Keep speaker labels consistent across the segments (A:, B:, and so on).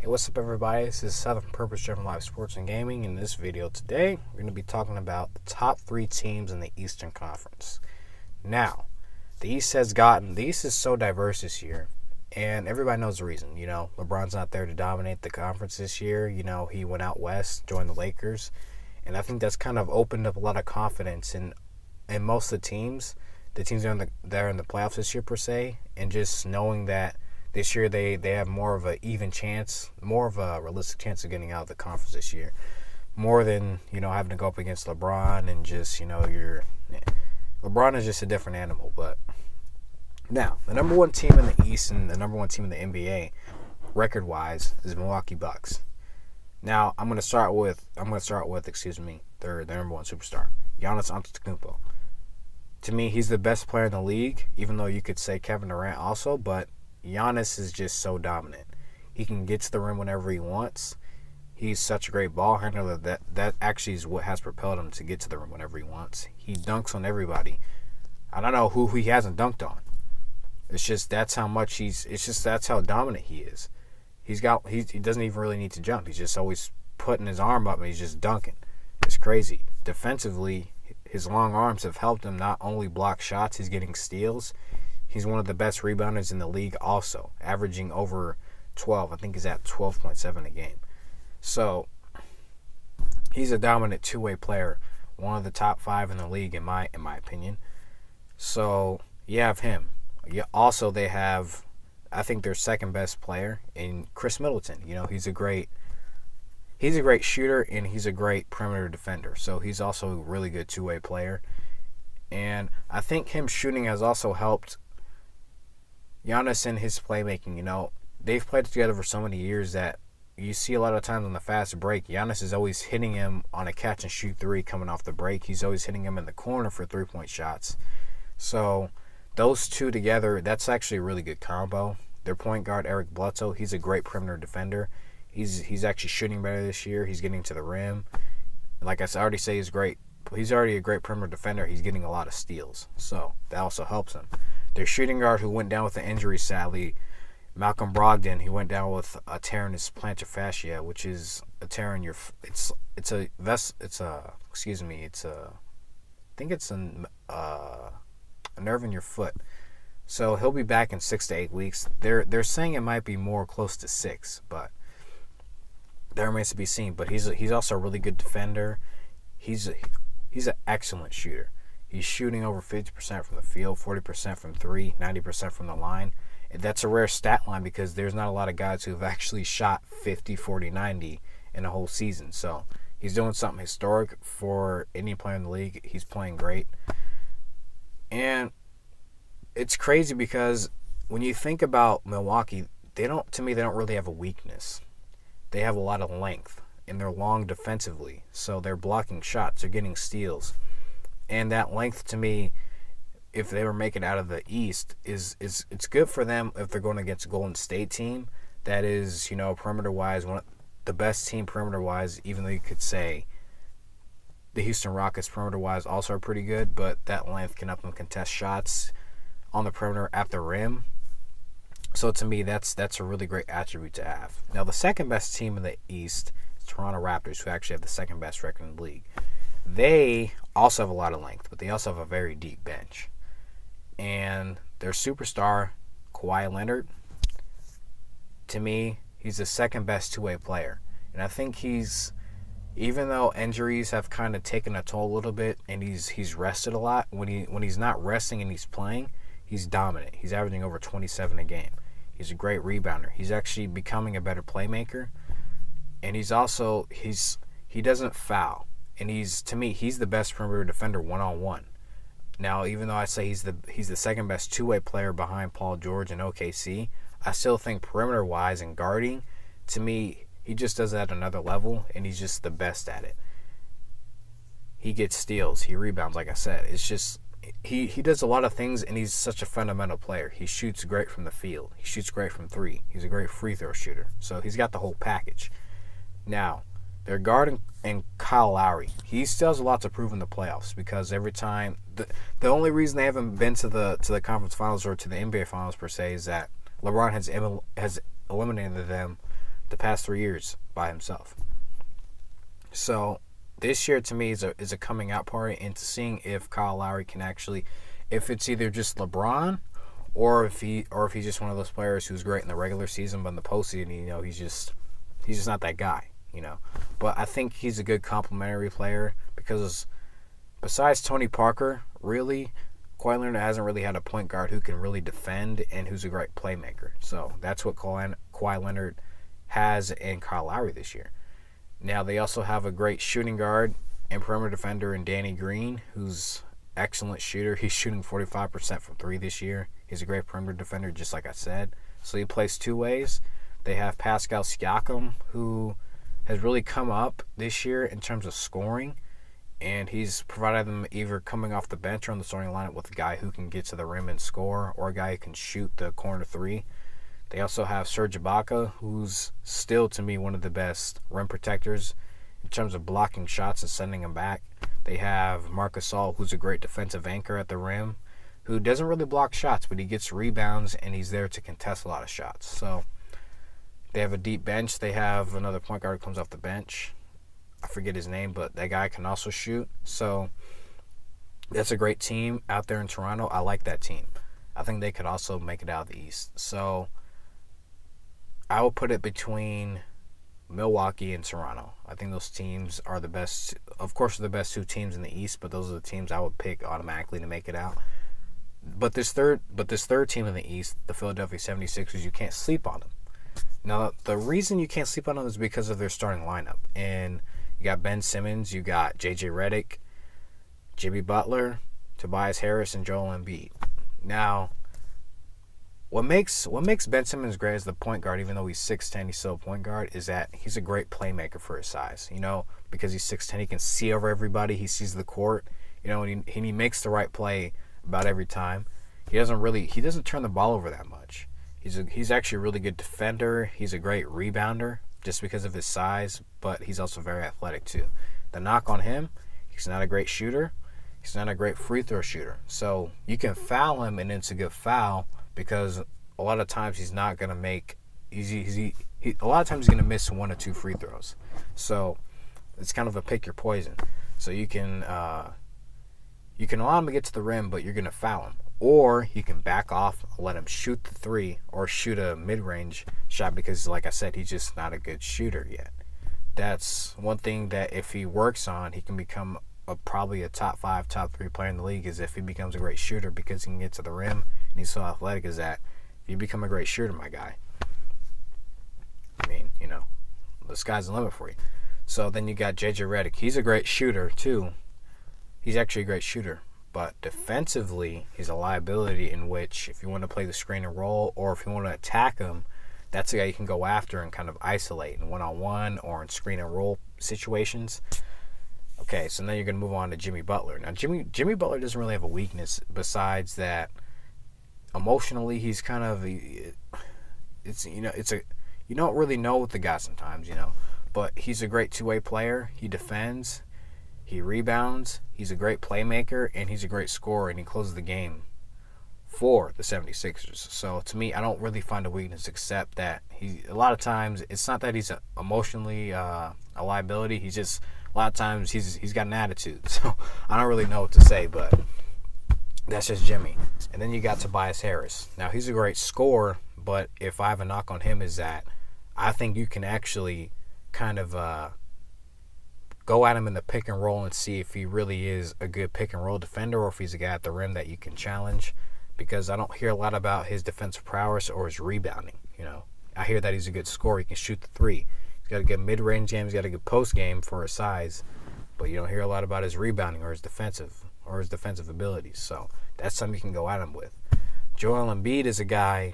A: What's up, everybody? This is Southern Purpose Driven Live Sports and Gaming. In this video today, we're going to be talking about the top 3 teams in the Eastern Conference. Now, the East is so diverse this year, and everybody knows the reason. LeBron's not there to dominate the conference this year. He went out west, joined the Lakers, and I think that's kind of opened up a lot of confidence in most of the teams that are in the playoffs this year, per se, and just knowing that this year they have more of an even chance, more of a realistic chance of getting out of the conference this year, more than having to go up against LeBron and just LeBron is just a different animal. But now the number one team in the East and the number one team in the NBA, record wise, is Milwaukee Bucks. Now I'm gonna start with their number one superstar, Giannis Antetokounmpo. To me, he's the best player in the league, even though you could say Kevin Durant also, but Giannis is just so dominant. He can get to the rim whenever he wants. He's such a great ball handler that actually is what has propelled him to get to the rim whenever he wants. He dunks on everybody. I don't know who he hasn't dunked on. It's just that's how dominant he is. He doesn't even really need to jump. He's just always putting his arm up and he's just dunking. It's crazy. Defensively, his long arms have helped him not only block shots, he's getting steals. He's one of the best rebounders in the league also, averaging over 12. I think he's at 12.7 a game. So he's a dominant two-way player, one of the top 5 in the league in my opinion. So you have him. Also, they have, I think, their second best player in Chris Middleton. He's a great shooter and he's a great perimeter defender. So he's also a really good two-way player. And I think him shooting has also helped Giannis in his playmaking. They've played together for so many years that you see a lot of times on the fast break, Giannis is always hitting him on a catch and shoot three coming off the break. He's always hitting him in the corner for 3-point shots. So those two together, that's actually a really good combo. Their point guard, Eric Bledsoe, he's a great perimeter defender. He's actually shooting better this year. He's getting to the rim. Like I already say, he's great. He's already a great perimeter defender. He's getting a lot of steals. So that also helps him. Their shooting guard, who went down with an injury, sadly, Malcolm Brogdon, he went down with a tear in his plantar fascia, which is a tear in your. I think it's a nerve in your foot. So he'll be back in 6 to 8 weeks. They're saying it might be more close to 6, but that remains to be seen. But he's also a really good defender. He's an excellent shooter. He's shooting over 50% from the field, 40% from 3, 90% from the line. And that's a rare stat line because there's not a lot of guys who have actually shot 50, 40, 90 in a whole season. So he's doing something historic for any player in the league. He's playing great. And it's crazy because when you think about Milwaukee, they don't really have a weakness. They have a lot of length, and they're long defensively. So they're blocking shots, they're getting steals. And that length, to me, if they were making out of the East, is it's good for them if they're going against a Golden State team that is, perimeter-wise, the best team perimeter-wise, even though you could say the Houston Rockets perimeter-wise also are pretty good, but that length can help them contest shots on the perimeter at the rim. So to me, that's a really great attribute to have. Now, the second best team in the East is Toronto Raptors, who actually have the second best record in the league. They also have a lot of length, but they also have a very deep bench. And their superstar, Kawhi Leonard, to me, he's the second best two-way player. And I think even though injuries have kind of taken a toll a little bit and he's rested a lot, when he's not resting and he's playing, he's dominant. He's averaging over 27 a game. He's a great rebounder. He's actually becoming a better playmaker. And he doesn't foul. And to me, he's the best perimeter defender one-on-one. Now, even though I say he's the second best two-way player behind Paul George and OKC, I still think perimeter-wise and guarding, to me, he just does that at another level, and he's just the best at it. He gets steals. He rebounds, like I said. It's just he does a lot of things, and he's such a fundamental player. He shoots great from the field. He shoots great from 3. He's a great free throw shooter. So he's got the whole package. Now, their guard and Kyle Lowry, he still has a lot to prove in the playoffs because every time the only reason they haven't been to the conference finals or to the NBA finals per se is that LeBron has eliminated them the past 3 years by himself. So this year to me is a coming out party into seeing if Kyle Lowry can actually, if it's either just LeBron or if he's just one of those players who's great in the regular season, but in the postseason, he's just not that guy, But I think he's a good complementary player because besides Tony Parker, really, Kawhi Leonard hasn't really had a point guard who can really defend and who's a great playmaker. So that's what Kawhi Leonard has in Kyle Lowry this year. Now, they also have a great shooting guard and perimeter defender in Danny Green, who's excellent shooter. He's shooting 45% from 3 this year. He's a great perimeter defender, just like I said. So he plays 2 ways. They have Pascal Siakam, who has really come up this year in terms of scoring, and he's provided them either coming off the bench or on the starting lineup with a guy who can get to the rim and score or a guy who can shoot the corner 3. They also have Serge Ibaka, who's still, to me, one of the best rim protectors in terms of blocking shots and sending them back. They have Marc Gasol, who's a great defensive anchor at the rim, who doesn't really block shots, but he gets rebounds, and he's there to contest a lot of shots. So they have a deep bench. They have another point guard who comes off the bench. I forget his name, but that guy can also shoot. So that's a great team out there in Toronto. I like that team. I think they could also make it out of the East. So I will put it between Milwaukee and Toronto. I think those teams are the best. Of course, they're the best 2 teams in the East, but those are the teams I would pick automatically to make it out. But this third team in the East, the Philadelphia 76ers, you can't sleep on them. Now, the reason you can't sleep on them is because of their starting lineup. And you got Ben Simmons, you got J.J. Redick, Jimmy Butler, Tobias Harris, and Joel Embiid. Now, what makes Ben Simmons great as the point guard, even though he's 6'10", he's still a point guard, is that he's a great playmaker for his size. Because he's 6'10", he can see over everybody. He sees the court, and he makes the right play about every time. He doesn't turn the ball over that much. He's actually a really good defender. He's a great rebounder just because of his size, but he's also very athletic too. The knock on him, he's not a great shooter. He's not a great free throw shooter. So you can foul him, and it's a good foul, because a lot of times he's not going to make a lot of times he's going to miss 1 or 2 free throws. So it's kind of a pick your poison. So you can allow him to get to the rim, but you're going to foul him. Or you can back off, let him shoot the 3 or shoot a mid-range shot because, like I said, he's just not a good shooter yet. That's one thing that if he works on, he can become probably a top 5, top 3 player in the league, is if he becomes a great shooter because he can get to the rim and he's so athletic as that. If you become a great shooter, my guy, I mean, the sky's the limit for you. So then you got J.J. Redick. He's a great shooter too. He's actually a great shooter. But defensively, he's a liability in which if you want to play the screen and roll or if you want to attack him, that's a guy you can go after and kind of isolate in one-on-one or in screen and roll situations. Okay, so now you're going to move on to Jimmy Butler. Now, Jimmy Butler doesn't really have a weakness besides that emotionally he's kind of you don't really know with the guy sometimes, but he's a great two-way player. He defends, he rebounds, he's a great playmaker, and he's a great scorer, and he closes the game for the 76ers. So to me, I don't really find a weakness except that a lot of times it's not that he's emotionally a liability. He's just a lot of times he's got an attitude. So I don't really know what to say, but that's just Jimmy. And then you got Tobias Harris. Now he's a great scorer, but if I have a knock on him is that I think you can actually kind of go at him in the pick and roll and see if he really is a good pick and roll defender or if he's a guy at the rim that you can challenge, because I don't hear a lot about his defensive prowess or his rebounding. I hear that he's a good scorer. He can shoot the 3. He's got a good mid-range game. He's got a good post game for his size, but you don't hear a lot about his rebounding or his defensive abilities. So that's something you can go at him with. Joel Embiid is a guy,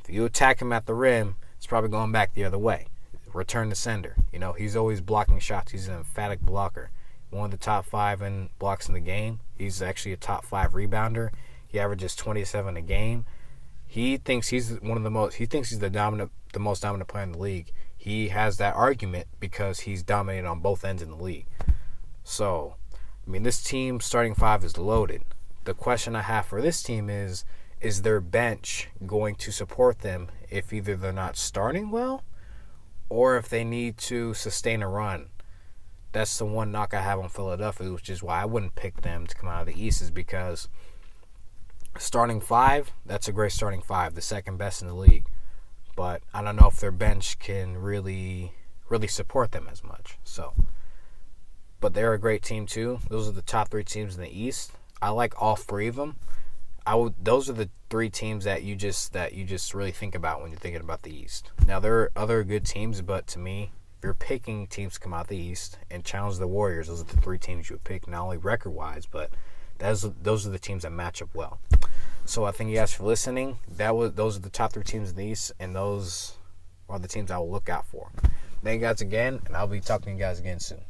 A: if you attack him at the rim, it's probably going back the other way. Return to sender. He's always blocking shots. He's an emphatic blocker. One of the top 5 in blocks in the game. He's actually a top 5 rebounder. He averages 27 a game. He thinks he's the most dominant player in the league. He has that argument because he's dominated on both ends in the league. So, this team starting 5 is loaded. The question I have for this team is their bench going to support them if either they're not starting well if they need to sustain a run. That's the one knock I have on Philadelphia, which is why I wouldn't pick them to come out of the East, is because starting five, that's a great starting five, the second best in the league. But I don't know if their bench can really support them as much. So, but they're a great team too. Those are the top three teams in the East. I like all three of them. Those are the three teams that you just really think about when you're thinking about the East. Now there are other good teams, but to me, if you're picking teams to come out the East and challenge the Warriors, those are the three teams you would pick, not only record-wise, but those are the teams that match up well. So I thank you guys for listening. Those are the top three teams in the East, and those are the teams I will look out for. Thank you guys again, and I'll be talking to you guys again soon.